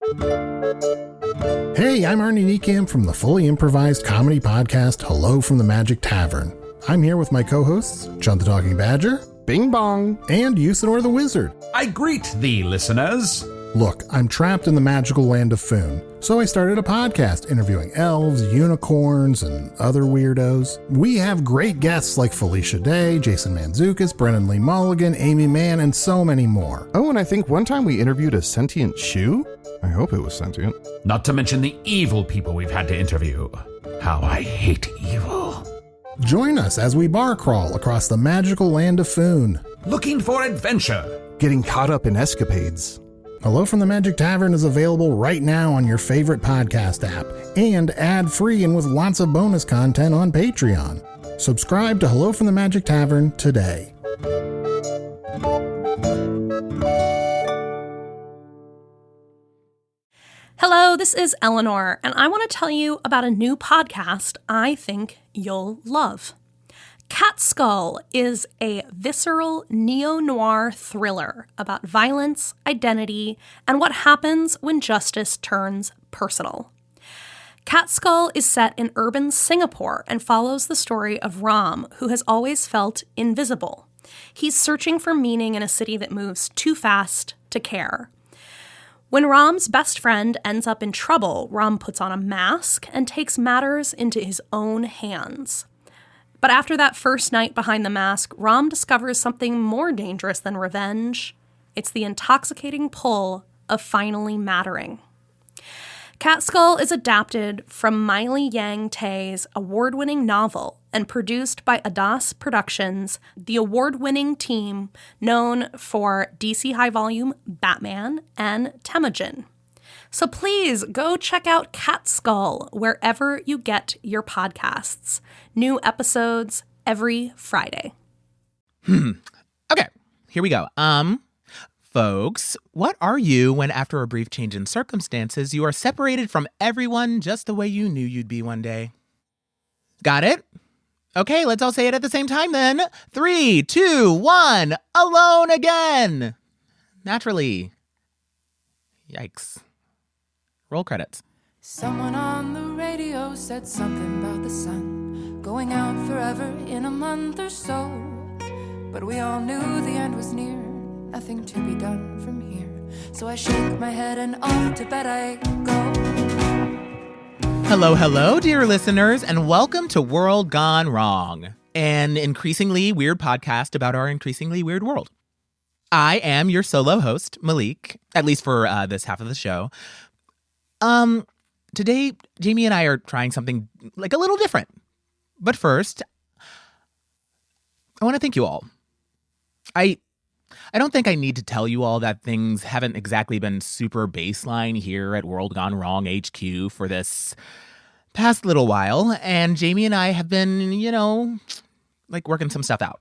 Hey, I'm Arnie Niekamp from the fully improvised comedy podcast Hello from the Magic Tavern. I'm here with my co-hosts, John the Talking Badger, Bing Bong, and Usador the Wizard. I greet thee, listeners. Look, I'm trapped in the magical land of Foon, so I started a podcast interviewing elves, unicorns, and other weirdos. We have great guests like Felicia Day, Jason Mantzoukas, Brennan Lee Mulligan, Amy Mann, and so many more. Oh, and I think one time we interviewed a sentient shoe? I hope it was sentient. Not to mention the evil people we've had to interview. How I hate evil. Join us as we bar crawl across the magical land of Foon. Looking for adventure. Getting caught up in escapades. Hello from the Magic Tavern is available right now on your favorite podcast app and ad-free and with lots of bonus content on Patreon. Subscribe to Hello from the Magic Tavern today. Hello, this is Eleanor, and I want to tell you about a new podcast I think you'll love. Cat Skull is a visceral neo-noir thriller about violence, identity, and what happens when justice turns personal. Cat Skull is set in urban Singapore and follows the story of Ram, who has always felt invisible. He's searching for meaning in a city that moves too fast to care. When Ram's best friend ends up in trouble, Ram puts on a mask and takes matters into his own hands. But after that first night behind the mask, Ram discovers something more dangerous than revenge. It's the intoxicating pull of finally mattering. Cat Skull is adapted from Miley Yang Tae's award-winning novel and produced by Audacious Productions, the award-winning team known for DC High Volume, Batman, and Temujin. So please go check out Cat Skull wherever you get your podcasts. New episodes every Friday. Okay, here we go. Folks, what are you when after a brief change in circumstances, you are separated from everyone just the way you knew you'd be one day? Got it? Okay, let's all say it at the same time then. 3, 2, 1, alone again. Naturally. Yikes. Roll credits. Someone on the radio said something about the sun going out forever in a month or so. But we all knew the end was near, nothing to be done from here. So I shake my head and off to bed I go. Hello, dear listeners, and welcome to World Gone Wrong, an increasingly weird podcast about our increasingly weird world. I am your solo host, Malik, at least for this half of the show. Today, Jamie and I are trying something like a little different. But first, I want to thank you all. I don't think I need to tell you all that things haven't exactly been super baseline here at World Gone Wrong HQ for this past little while, and Jamie and I have been, working some stuff out.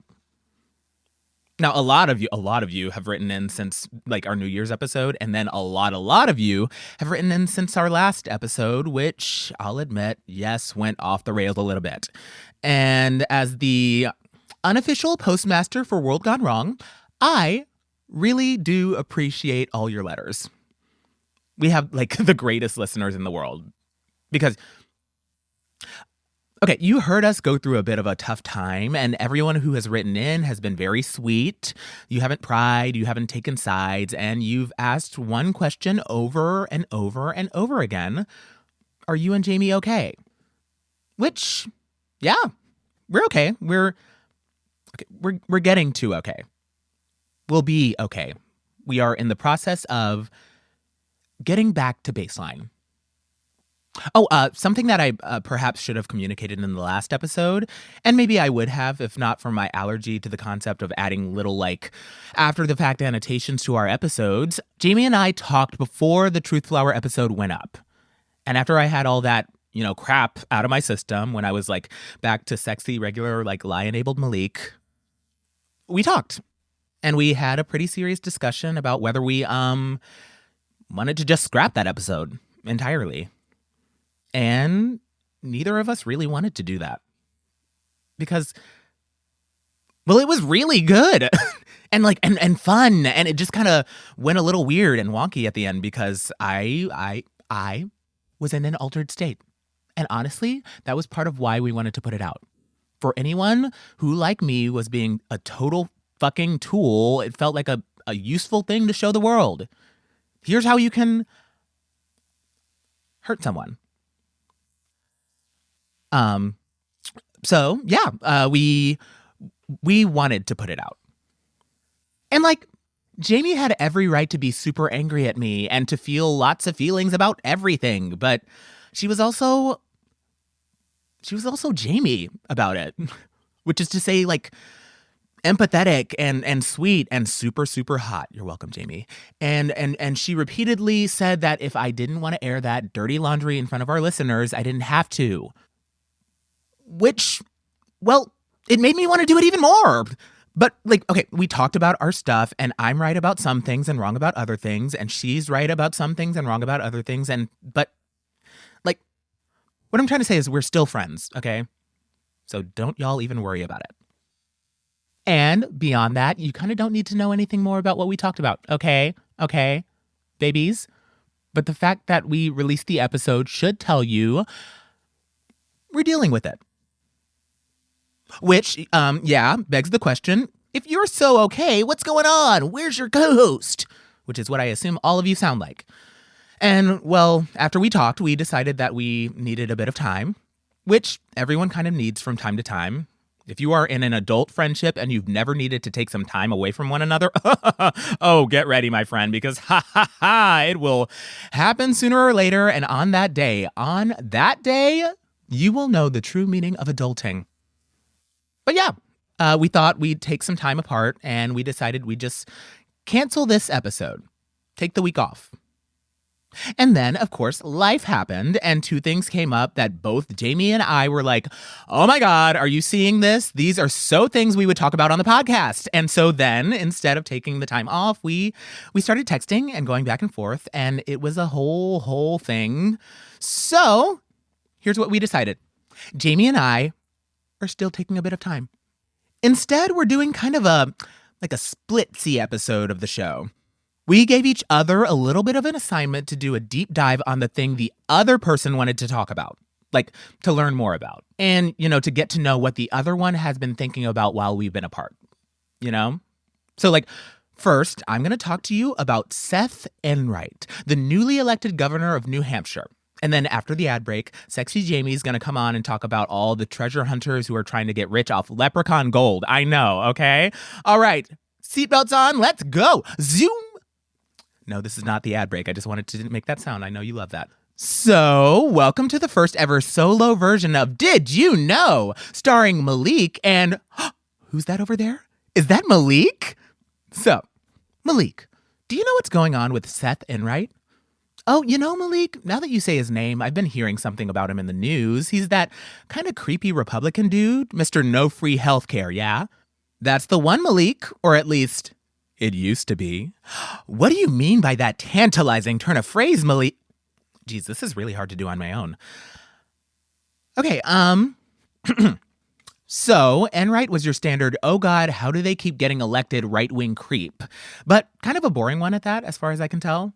Now, a lot of you have written in since our New Year's episode, and then a lot of you have written in since our last episode, which I'll admit, yes, went off the rails a little bit. And as the unofficial postmaster for World Gone Wrong, I really do appreciate all your letters. We have the greatest listeners in the world because okay, you heard us go through a bit of a tough time, and everyone who has written in has been very sweet. You haven't pried, you haven't taken sides, and you've asked one question over and over and over again. Are you and Jamie okay? Which, yeah, we're okay. We're getting to okay. We'll be okay. We are in the process of getting back to baseline. Oh, something that I perhaps should have communicated in the last episode, and maybe I would have if not for my allergy to the concept of adding little, after-the-fact annotations to our episodes. Jamie and I talked before the Truth Flower episode went up. And after I had all that, crap out of my system, when I was, back to sexy, regular, lie-enabled Malik, we talked. And we had a pretty serious discussion about whether we, wanted to just scrap that episode entirely. And neither of us really wanted to do that. Because Well, it was really good. And and fun, and it just kind of went a little weird and wonky at the end because I was in an altered state. And honestly, that was part of why we wanted to put it out. For anyone who, like me, was being a total fucking tool, it felt like a useful thing to show the world. Here's how you can hurt someone. So yeah, we wanted to put it out. And Jamie had every right to be super angry at me and to feel lots of feelings about everything, but she was also Jamie about it, which is to say empathetic and sweet and super, super hot. You're welcome, Jamie. And she repeatedly said that if I didn't want to air that dirty laundry in front of our listeners, I didn't have to. Which, well, it made me want to do it even more. But okay, we talked about our stuff, and I'm right about some things and wrong about other things, and she's right about some things and wrong about other things, but what I'm trying to say is we're still friends, okay? So don't y'all even worry about it. And beyond that, you kind of don't need to know anything more about what we talked about, okay? Okay, babies? But the fact that we released the episode should tell you we're dealing with it. Which, begs the question, if you're so okay, what's going on? Where's your co-host? Which is what I assume all of you sound like. And, well, after we talked, we decided that we needed a bit of time, which everyone kind of needs from time to time. If you are in an adult friendship and you've never needed to take some time away from one another, oh, get ready, my friend, because it will happen sooner or later. And on that day, you will know the true meaning of adulting. But yeah, we thought we'd take some time apart, and we decided we'd just cancel this episode, take the week off. And then, of course, life happened, and two things came up that both Jamie and I were like, oh my God, are you seeing this? These are so things we would talk about on the podcast. And so then, instead of taking the time off, we started texting and going back and forth, and it was a whole thing. So here's what we decided. Jamie and I are still taking a bit of time. Instead, we're doing kind of a splitsy episode of the show. We gave each other a little bit of an assignment to do a deep dive on the thing the other person wanted to talk about, to learn more about, and, to get to know what the other one has been thinking about while we've been apart, So, first, I'm going to talk to you about Seth Enright, the newly elected governor of New Hampshire. And then after the ad break, Sexy Jamie's going to come on and talk about all the treasure hunters who are trying to get rich off leprechaun gold. I know, okay? All right, seatbelts on, let's go. Zoom. No, this is not the ad break. I just wanted to make that sound. I know you love that. So, welcome to the first ever solo version of Did You Know? Starring Malik and... who's that over there? Is that Malik? So, Malik, do you know what's going on with Seth Enright? Oh, Malik, now that you say his name, I've been hearing something about him in the news. He's that kind of creepy Republican dude, Mr. No Free Healthcare, yeah? That's the one, Malik, or at least it used to be. What do you mean by that tantalizing turn of phrase, Malik? Geez, this is really hard to do on my own. Okay, So, Enright was your standard, oh God, how do they keep getting elected right-wing creep? But kind of a boring one at that, as far as I can tell.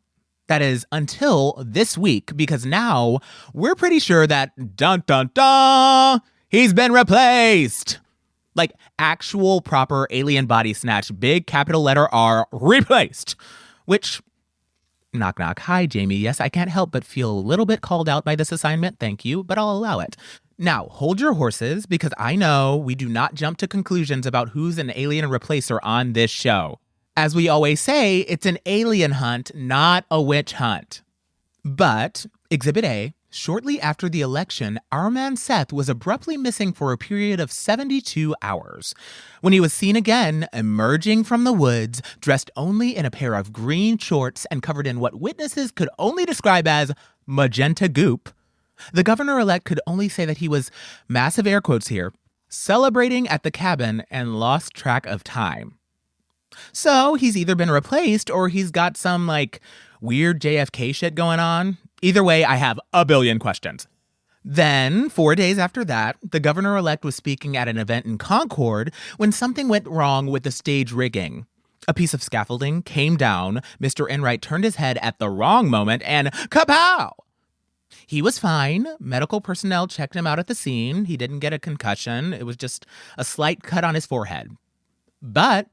That is, until this week, because now we're pretty sure that, dun dun dun, he's been replaced. Actual proper alien body snatch, big capital letter R, replaced. Which, knock knock, hi Jamie, yes, I can't help but feel a little bit called out by this assignment, thank you, but I'll allow it. Now, hold your horses, because I know we do not jump to conclusions about who's an alien replacer on this show. As we always say, it's an alien hunt, not a witch hunt. But, Exhibit A, shortly after the election, our man Seth was abruptly missing for a period of 72 hours. When he was seen again, emerging from the woods, dressed only in a pair of green shorts and covered in what witnesses could only describe as magenta goop, the governor-elect could only say that he was, massive air quotes here, celebrating at the cabin and lost track of time. So he's either been replaced or he's got some, weird JFK shit going on. Either way, I have a billion questions. Then, 4 days after that, the governor-elect was speaking at an event in Concord when something went wrong with the stage rigging. A piece of scaffolding came down, Mr. Enright turned his head at the wrong moment, and kapow! He was fine. Medical personnel checked him out at the scene. He didn't get a concussion. It was just a slight cut on his forehead. But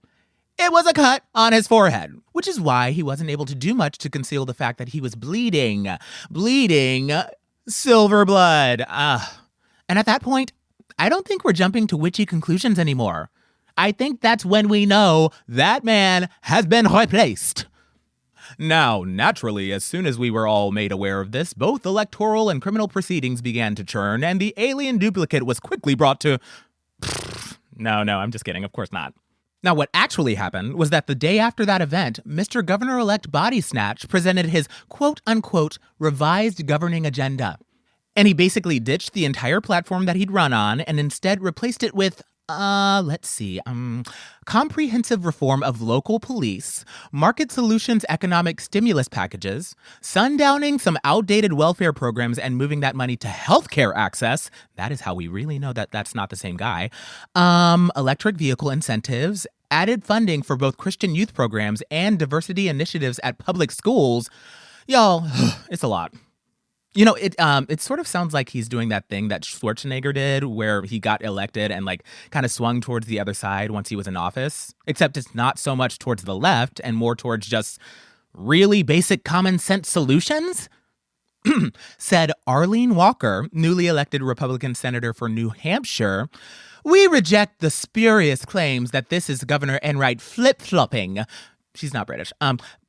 it was a cut on his forehead, which is why he wasn't able to do much to conceal the fact that he was bleeding silver blood. And at that point, I don't think we're jumping to witchy conclusions anymore. I think that's when we know that man has been replaced. Now, naturally, as soon as we were all made aware of this, both electoral and criminal proceedings began to churn, and the alien duplicate was quickly brought to... No, I'm just kidding. Of course not. Now, what actually happened was that the day after that event, Mr. Governor-elect Body Snatch presented his quote-unquote revised governing agenda. And he basically ditched the entire platform that he'd run on and instead replaced it with, comprehensive reform of local police, market solutions economic stimulus packages, sundowning some outdated welfare programs and moving that money to healthcare access. That is how we really know that that's not the same guy. Electric vehicle incentives, added funding for both Christian youth programs and diversity initiatives at public schools. Y'all, it's a lot. You know, it sort of sounds like he's doing that thing that Schwarzenegger did where he got elected and like kind of swung towards the other side once he was in office, except it's not so much towards the left and more towards just really basic common sense solutions. Said Arlene Walker, newly elected Republican senator for New Hampshire. We reject the spurious claims that this is Governor Enright flip-flopping. She's not British.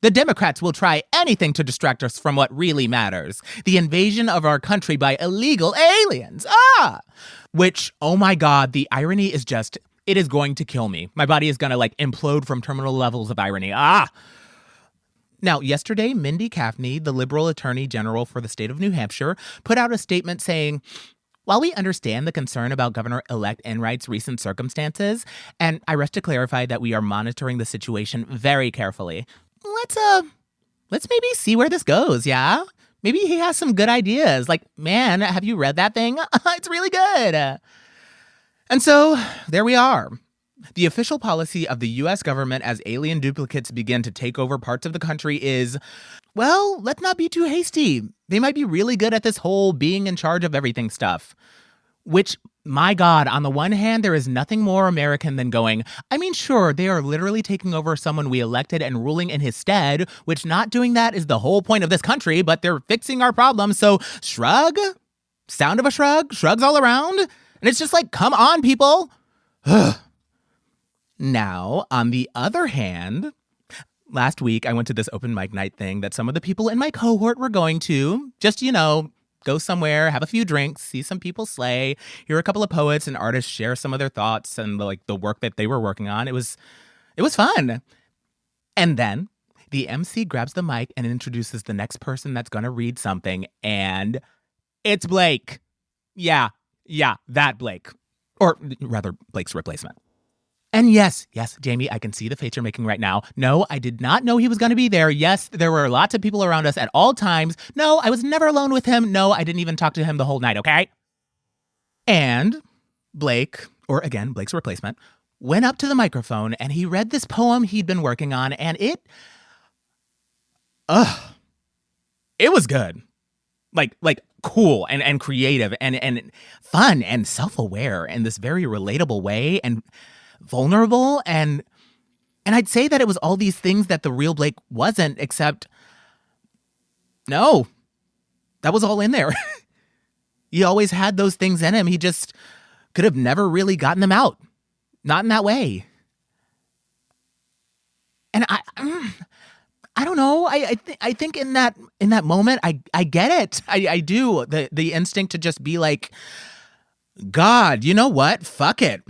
The Democrats will try anything to distract us from what really matters. The invasion of our country by illegal aliens. Which, oh my God, the irony is just, it is going to kill me. My body is going to like implode from terminal levels of irony. Now, yesterday, Mindy Kaffney, the Liberal Attorney General for the state of New Hampshire, put out a statement saying, while we understand the concern about Governor-elect Enright's recent circumstances, and I rest to clarify that we are monitoring the situation very carefully, let's maybe see where this goes, yeah? Maybe he has some good ideas. Like, man, have you read that thing? It's really good. And so, there we are. The official policy of the U.S. government as alien duplicates begin to take over parts of the country is, well, let's not be too hasty. They might be really good at this whole being in charge of everything stuff. Which, my God, on the one hand, there is nothing more American than going, I mean, sure, they are literally taking over someone we elected and ruling in his stead, which not doing that is the whole point of this country, but they're fixing our problems, so shrug, sound of a shrug, shrugs all around, and it's just like, come on, people. Now, on the other hand, last week I went to this open mic night thing that some of the people in my cohort were going to, just, you know, go somewhere, have a few drinks, see some people slay, hear a couple of poets and artists share some of their thoughts and like the work that they were working on. It was fun. And then the MC grabs the mic and introduces the next person that's going to read something, and it's Blake. Yeah, that Blake. Or rather, Blake's replacement. And yes, Jamie, I can see the face you're making right now. No, I did not know he was going to be there. Yes, there were lots of people around us at all times. No, I was never alone with him. No, I didn't even talk to him the whole night, okay? And Blake, or again, Blake's replacement, went up to the microphone and he read this poem he'd been working on, and it was good. Like cool and creative and fun and self-aware in this very relatable way and vulnerable, and I'd say that it was all these things that the real Blake wasn't, except no, that was all in there. He always had those things in him. He just could have never really gotten them out. Not in that way. And I don't know. I think in that moment, I get it. I do. The instinct to just be like, God, you know what? Fuck it.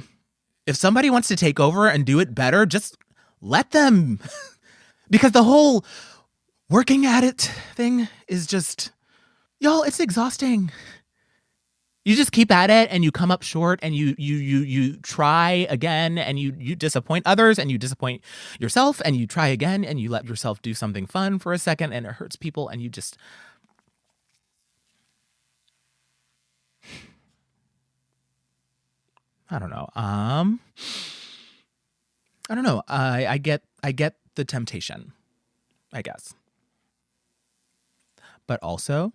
If somebody wants to take over and do it better, just let them. Because the whole working at it thing is just, y'all, it's exhausting. You just keep at it and you come up short and you try again and you disappoint others and you disappoint yourself and you try again and you let yourself do something fun for a second and it hurts people and you just. I don't know. I don't know. I get the temptation, I guess. But also,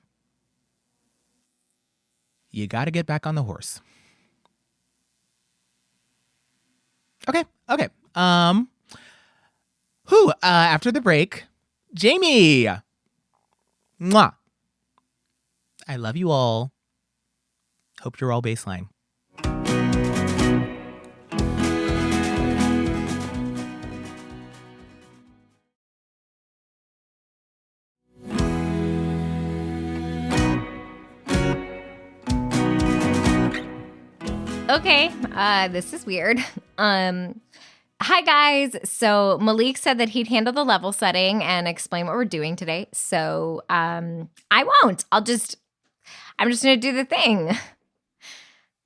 you got to get back on the horse. Okay. After the break, Jamie. Mwah. I love you all. Hope you're all baseline. Okay, this is weird. Hi guys. So Malik said that he'd handle the level setting and explain what we're doing today. So I won't. I'm just gonna do the thing.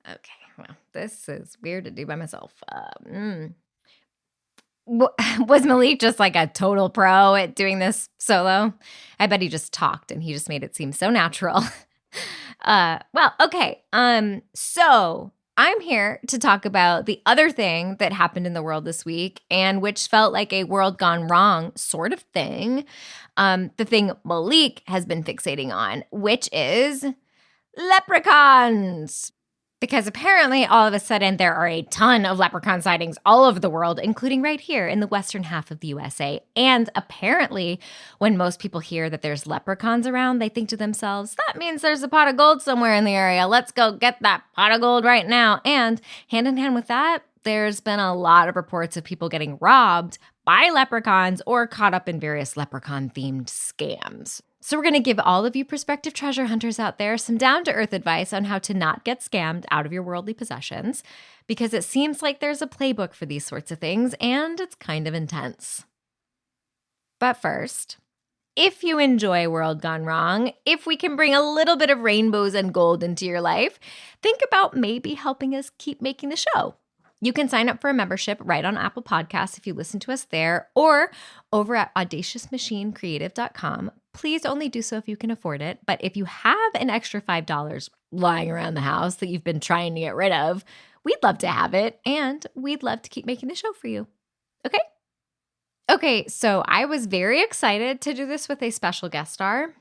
Okay, well, this is weird to do by myself. Was Malik just like a total pro at doing this solo? I bet he just talked and he just made it seem so natural. Well, okay. So I'm here to talk about the other thing that happened in the world this week and which felt like a world gone wrong sort of thing. The thing Malik has been fixating on, which is leprechauns. Because apparently all of a sudden there are a ton of leprechaun sightings all over the world, including right here in the western half of the USA. And apparently when most people hear that there's leprechauns around, they think to themselves, that means there's a pot of gold somewhere in the area. Let's go get that pot of gold right now. And hand in hand with that, there's been a lot of reports of people getting robbed by leprechauns or caught up in various leprechaun-themed scams. So we're going to give all of you prospective treasure hunters out there some down-to-earth advice on how to not get scammed out of your worldly possessions, because it seems like there's a playbook for these sorts of things, and it's kind of intense. But first, if you enjoy World Gone Wrong, if we can bring a little bit of rainbows and gold into your life, think about maybe helping us keep making the show. You can sign up for a membership right on Apple Podcasts if you listen to us there, or over at audaciousmachinecreative.com. Please only do so if you can afford it. But if you have an extra $5 lying around the house that you've been trying to get rid of, we'd love to have it, and we'd love to keep making the show for you. Okay? Okay, so I was very excited to do this with a special guest star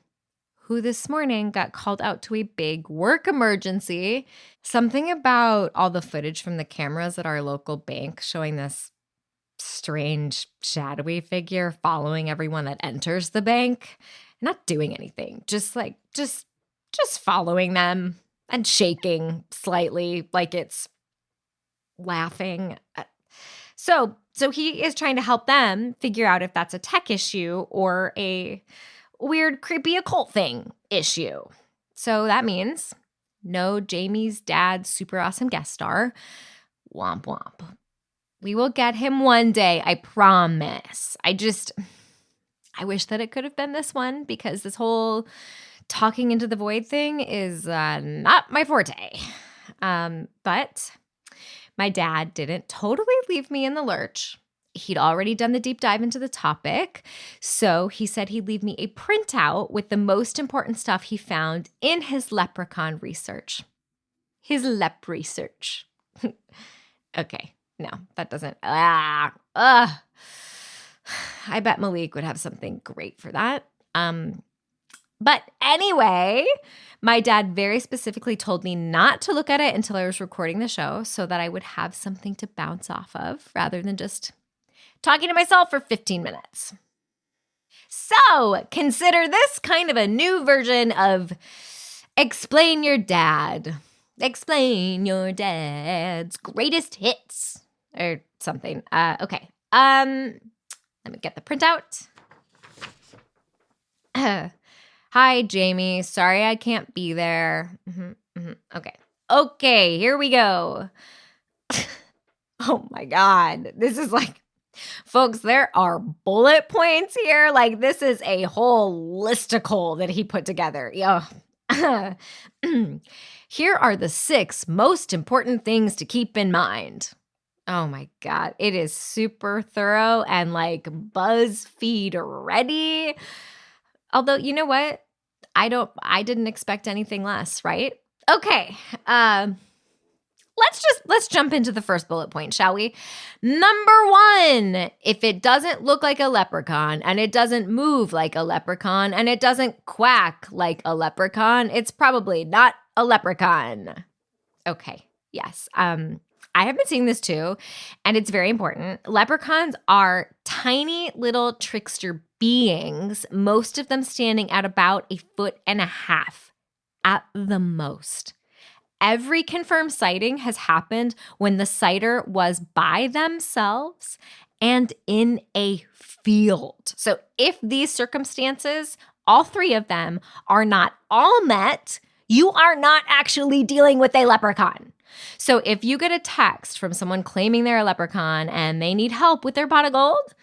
who this morning got called out to a big work emergency. Something about all the footage from the cameras at our local bank showing this strange, shadowy figure following everyone that enters the bank, not doing anything, just following them and shaking slightly like it's laughing. So he is trying to help them figure out if that's a tech issue or a weird, creepy occult thing issue. So that means no Jamie's dad's super awesome guest star. Womp womp. We will get him one day, I promise. I wish that it could have been this one, because this whole talking into the void thing is not my forte. But my dad didn't totally leave me in the lurch. He'd already done the deep dive into the topic, so he said he'd leave me a printout with the most important stuff he found in his leprechaun research. His lep research. Okay. No, that doesn't. I bet Malik would have something great for that. But anyway, my dad very specifically told me not to look at it until I was recording the show so that I would have something to bounce off of rather than just talking to myself for 15 minutes. So consider this kind of a new version of Explain Your Dad. Explain your dad's greatest hits. Or something. Okay. Let me get the printout. Hi, Jamie. Sorry I can't be there. Okay, here we go. Oh my God. This is like, folks, there are bullet points here. Like, this is a whole listicle that he put together. Yeah. Here are the 6 most important things to keep in mind. Oh my God. It is super thorough and like BuzzFeed ready. Although, you know what? I didn't expect anything less, right? Okay. Let's let's jump into the first bullet point, shall we? Number 1, if it doesn't look like a leprechaun and it doesn't move like a leprechaun and it doesn't quack like a leprechaun, it's probably not a leprechaun. Okay, yes. I have been seeing this too, and it's very important. Leprechauns are tiny little trickster beings, most of them standing at about 1.5 feet at the most. Every confirmed sighting has happened when the sighter was by themselves and in a field. So if these circumstances, all 3 of them, are not all met, you are not actually dealing with a leprechaun. So if you get a text from someone claiming they're a leprechaun and they need help with their pot of gold,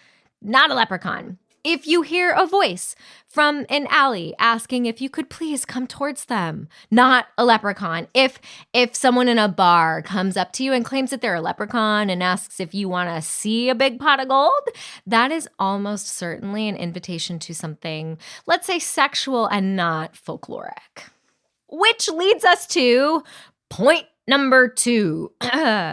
not a leprechaun. If you hear a voice from an alley asking if you could please come towards them, not a leprechaun. If someone in a bar comes up to you and claims that they're a leprechaun and asks if you want to see a big pot of gold, that is almost certainly an invitation to something, let's say, sexual and not folkloric. Which leads us to point number 2,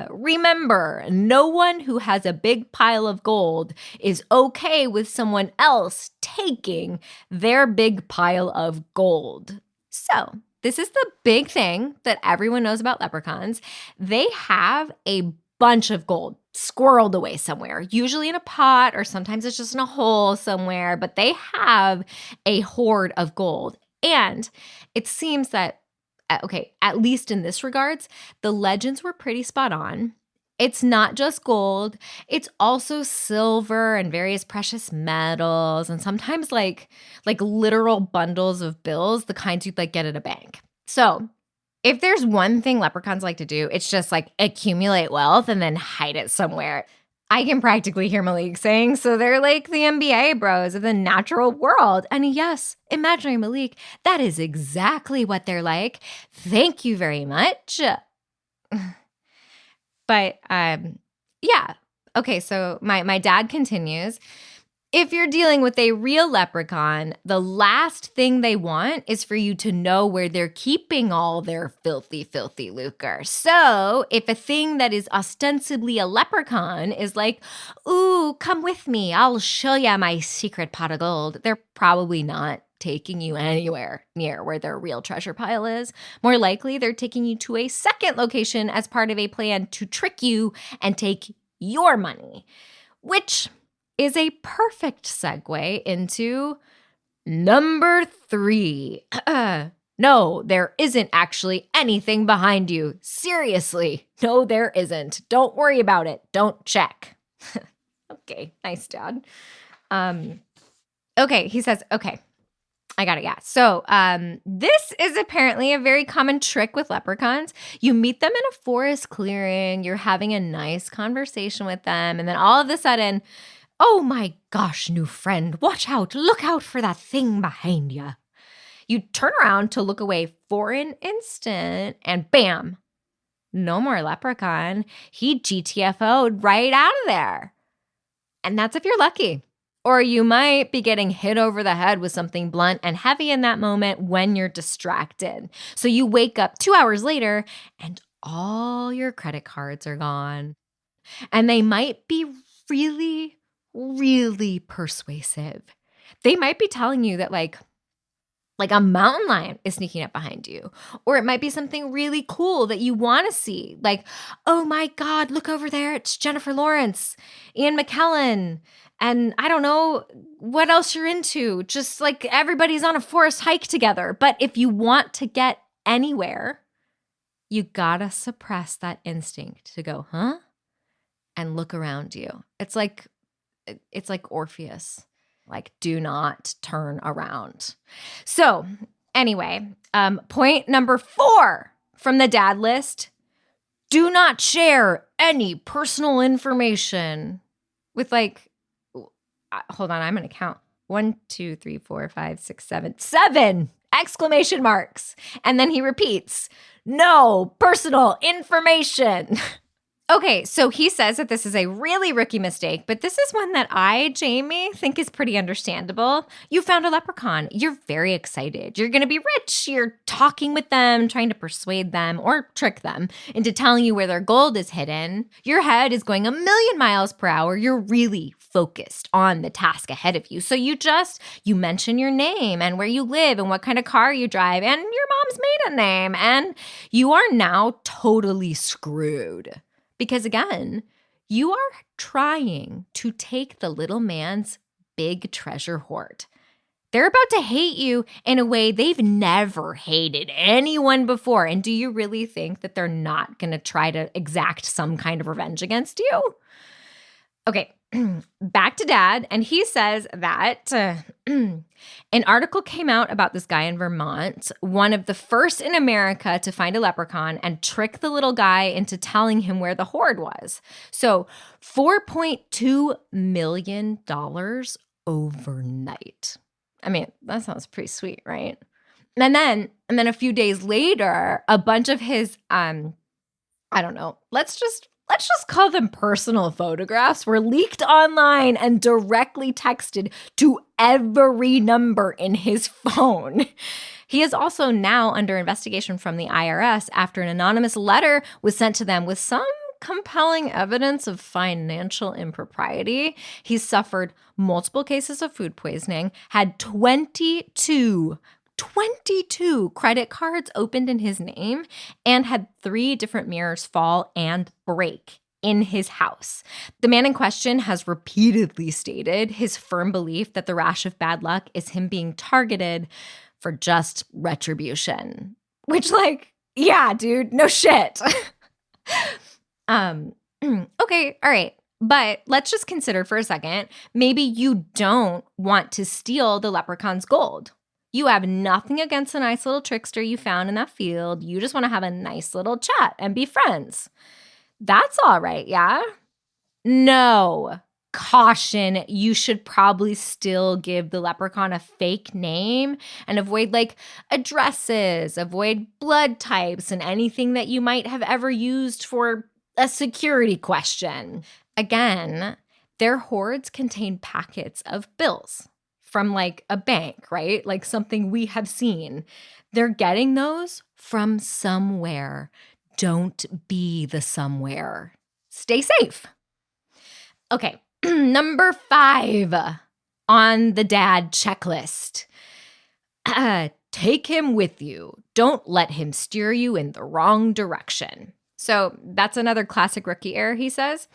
remember, no one who has a big pile of gold is okay with someone else taking their big pile of gold. So, this is the big thing that everyone knows about leprechauns. They have a bunch of gold squirreled away somewhere, usually in a pot or sometimes it's just in a hole somewhere, but they have a hoard of gold. And it seems that at least in this regards, the legends were pretty spot on. It's not just gold. It's also silver and various precious metals and sometimes like literal bundles of bills, the kinds you'd get at a bank. So if there's one thing leprechauns like to do, it's just accumulate wealth and then hide it somewhere. I can practically hear Malik saying, so they're like the NBA bros of the natural world. And yes, imaginary Malik, that is exactly what they're like. Thank you very much. But yeah. Okay, so my dad continues. If you're dealing with a real leprechaun, the last thing they want is for you to know where they're keeping all their filthy, filthy lucre. So if a thing that is ostensibly a leprechaun is like, ooh, come with me, I'll show you my secret pot of gold, they're probably not taking you anywhere near where their real treasure pile is. More likely, they're taking you to a second location as part of a plan to trick you and take your money, which is a perfect segue into number 3. No, there isn't actually anything behind you. Seriously, no, there isn't. Don't worry about it. Don't check. Okay, nice, Dad. Okay, he says, okay, I got it, yeah. So this is apparently a very common trick with leprechauns. You meet them in a forest clearing, you're having a nice conversation with them, and then all of a sudden, oh my gosh, new friend, watch out, look out for that thing behind you. You turn around to look away for an instant, and bam, no more leprechaun. He GTFO'd right out of there. And that's if you're lucky. Or you might be getting hit over the head with something blunt and heavy in that moment when you're distracted. So you wake up 2 hours later and all your credit cards are gone. And they might be really, really persuasive. They might be telling you that like a mountain lion is sneaking up behind you. Or it might be something really cool that you want to see. Like, oh my God, look over there. It's Jennifer Lawrence, Ian McKellen, and I don't know what else you're into. Just like everybody's on a forest hike together. But if you want to get anywhere, you gotta suppress that instinct to go, huh? And look around you. It's like Orpheus. Like, do not turn around. So anyway, point number 4 from the dad list, do not share any personal information with hold on, I'm going to count. 1, 2, 3, 4, 5, 6, 7 exclamation marks. And then he repeats, no personal information. Okay, so he says that this is a really rookie mistake, but this is one that I, Jamie, think is pretty understandable. You found a leprechaun. You're very excited. You're going to be rich. You're talking with them, trying to persuade them or trick them into telling you where their gold is hidden. Your head is going 1,000,000 miles per hour. You're really focused on the task ahead of you. So you mention your name and where you live and what kind of car you drive and your mom's maiden name, and you are now totally screwed. Because again, you are trying to take the little man's big treasure hoard. They're about to hate you in a way they've never hated anyone before. And do you really think that they're not going to try to exact some kind of revenge against you? Okay, back to Dad. And he says that an article came out about this guy in Vermont, one of the first in America to find a leprechaun and trick the little guy into telling him where the hoard was. So $4.2 million overnight. I mean, that sounds pretty sweet, right? And then a few days later, a bunch of his, I don't know, let's just call them personal photographs were leaked online and directly texted to every number in his phone. He is also now under investigation from the IRS after an anonymous letter was sent to them with some compelling evidence of financial impropriety. He's suffered multiple cases of food poisoning, had 22 credit cards opened in his name, and had 3 different mirrors fall and break in his house. The man in question has repeatedly stated his firm belief that the rash of bad luck is him being targeted for just retribution. Which, yeah, dude, no shit. Okay, all right. But let's just consider for a second, maybe you don't want to steal the leprechaun's gold. You have nothing against a nice little trickster you found in that field. You just want to have a nice little chat and be friends. That's all right, yeah? No. Caution, you should probably still give the leprechaun a fake name and avoid addresses, avoid blood types, and anything that you might have ever used for a security question. Again, their hoards contain packets of bills from a bank, right? Something we have seen. They're getting those from somewhere. Don't be the somewhere. Stay safe. Okay, number 5 on the dad checklist. Take him with you. Don't let him steer you in the wrong direction. So that's another classic rookie error, he says.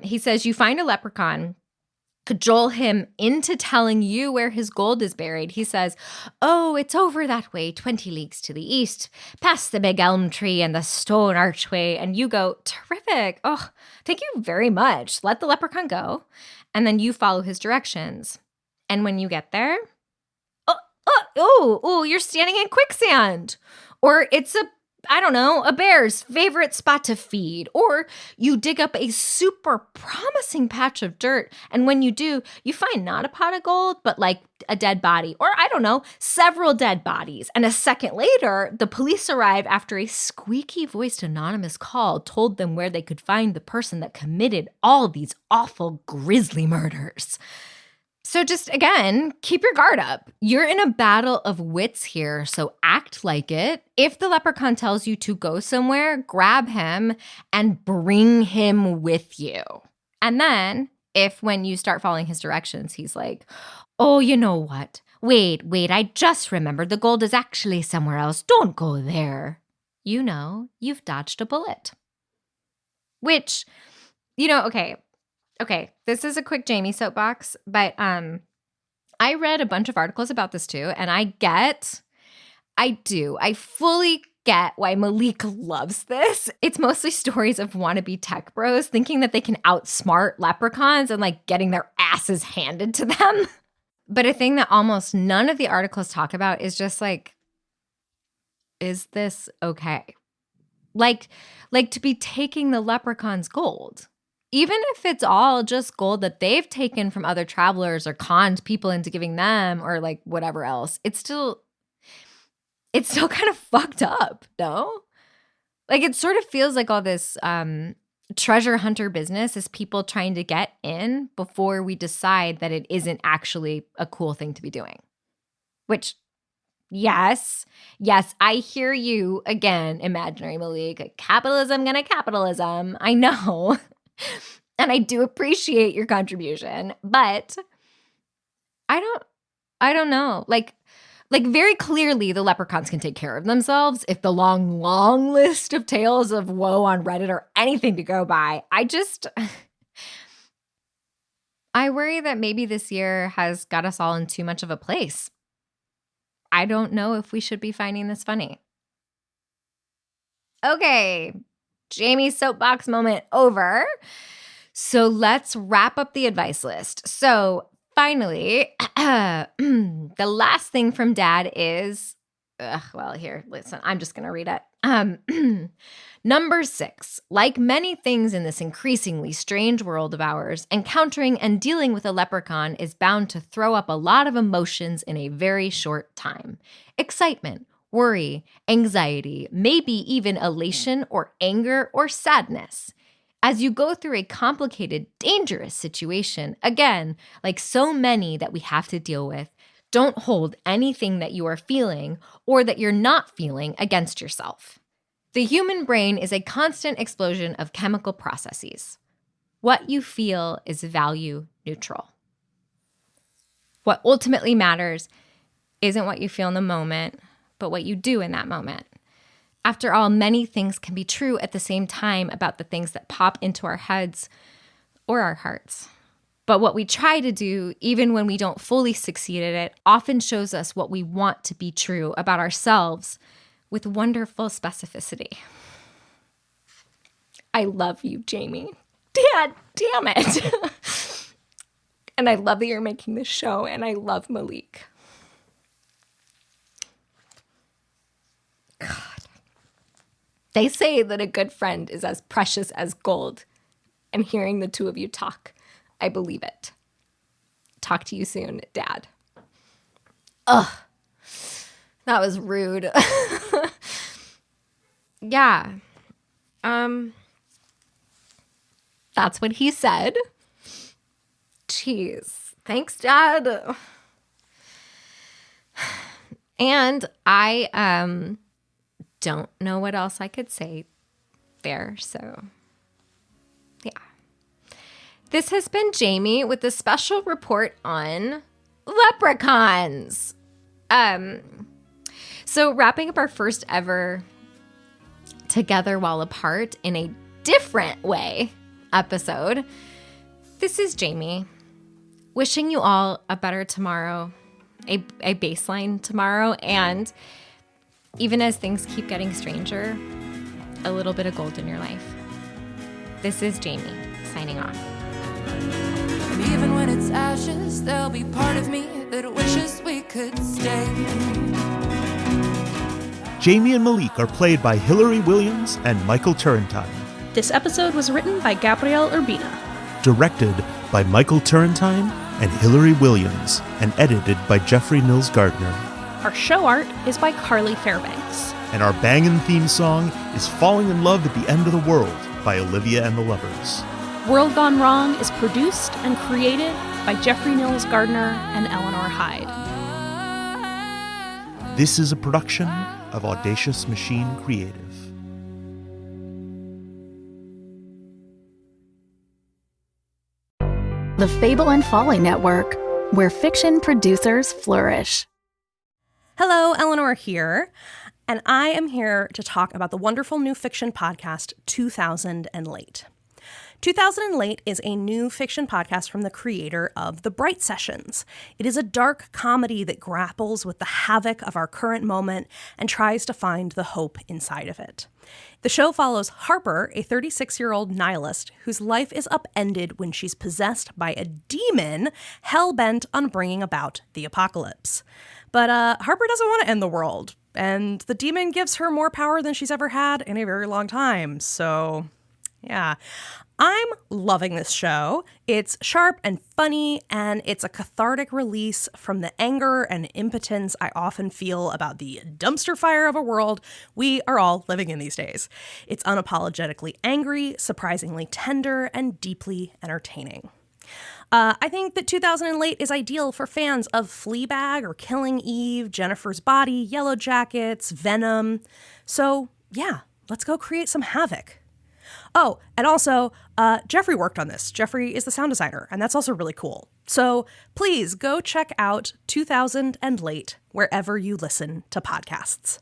He says you find a leprechaun, cajole him into telling you where his gold is buried. He says, oh, it's over that way, 20 leagues to the east, past the big elm tree and the stone archway. And you go, terrific. Oh, thank you very much. Let the leprechaun go. And then you follow his directions. And when you get there, you're standing in quicksand. Or it's a bear's favorite spot to feed. Or you dig up a super promising patch of dirt. And when you do, you find not a pot of gold, but a dead body. Or several dead bodies. And a second later, the police arrive after a squeaky-voiced anonymous call told them where they could find the person that committed all these awful, grisly murders. So just, again, keep your guard up. You're in a battle of wits here, so act like it. If the leprechaun tells you to go somewhere, grab him and bring him with you. And then, when you start following his directions, he's like, oh, you know what? Wait, I just remembered the gold is actually somewhere else. Don't go there. You know, you've dodged a bullet. Which, Okay, this is a quick Jamie soapbox, but I read a bunch of articles about this too, and I fully get why Malik loves this. It's mostly stories of wannabe tech bros thinking that they can outsmart leprechauns and getting their asses handed to them. But a thing that almost none of the articles talk about is just is this okay? To be taking the leprechaun's gold. Even if it's all just gold that they've taken from other travelers or conned people into giving them or whatever else, it's still kind of fucked up, no? It sort of feels like all this treasure hunter business is people trying to get in before we decide that it isn't actually a cool thing to be doing. Which, yes, I hear you again, imaginary Malik. Capitalism gonna capitalism. I know. And I do appreciate your contribution, but I don't know. Like very clearly the leprechauns can take care of themselves if the long list of tales of woe on Reddit are anything to go by. I worry that maybe this year has got us all in too much of a place. I don't know if we should be finding this funny. Okay, Jamie's soapbox moment over. So let's wrap up the advice list. So finally, the last thing from Dad is, here, listen, I'm just going to read it. Number 6, like many things in this increasingly strange world of ours, encountering and dealing with a leprechaun is bound to throw up a lot of emotions in a very short time. Excitement, worry, anxiety, maybe even elation or anger or sadness. As you go through a complicated, dangerous situation, again, like so many that we have to deal with, don't hold anything that you are feeling or that you're not feeling against yourself. The human brain is a constant explosion of chemical processes. What you feel is value neutral. What ultimately matters isn't what you feel in the moment, but what you do in that moment. After all, many things can be true at the same time about the things that pop into our heads or our hearts. But what we try to do, even when we don't fully succeed at it, often shows us what we want to be true about ourselves with wonderful specificity. I love you, Jamie. Dad, damn it. And I love that you're making this show, and I love Malik. God. They say that a good friend is as precious as gold. And hearing the two of you talk, I believe it. Talk to you soon, Dad. Ugh. That was rude. Yeah. That's what he said. Jeez. Thanks, Dad. And I don't know what else I could say there, so yeah. This has been Jamie with a special report on leprechauns. So wrapping up our first ever Together While Apart in a different way episode, this is Jamie wishing you all a better tomorrow, a baseline tomorrow, and even as things keep getting stranger, a little bit of gold in your life. This is Jamie signing off. And even when it's ashes, there'll be part of me that wishes we could stay. Jamie and Malik are played by Hilary Williams and Michael Turrentine. This episode was written by Gabriel Urbina. Directed by Michael Turrentine and Hilary Williams, and edited by Nils Gardner. Our show art is by Carly Fairbanks. And our bangin' theme song is Falling in Love at the End of the World by Olivia and the Lovers. World Gone Wrong is produced and created by Nils Gardner and Eleanor Hyde. This is a production of Audacious Machine Creative. The Fable and Folly Network, where fiction producers flourish. Hello, Eleanor here, and I am here to talk about the wonderful new fiction podcast, 2000 and Late. 2000 and Late is a new fiction podcast from the creator of The Bright Sessions. It is a dark comedy that grapples with the havoc of our current moment and tries to find the hope inside of it. The show follows Harper, a 36-year-old nihilist whose life is upended when she's possessed by a demon hell-bent on bringing about the apocalypse. But Harper doesn't want to end the world, and the demon gives her more power than she's ever had in a very long time, so Yeah. I'm loving this show. It's sharp and funny, and it's a cathartic release from the anger and impotence I often feel about the dumpster fire of a world we are all living in these days. It's unapologetically angry, surprisingly tender, and deeply entertaining. I think that 2008 is ideal for fans of Fleabag or Killing Eve, Jennifer's Body, Yellow Jackets, Venom. So, yeah, let's go create some havoc. Oh, and also, Jeffrey worked on this. Jeffrey is the sound designer, and that's also really cool. So please go check out 2000 and Late wherever you listen to podcasts.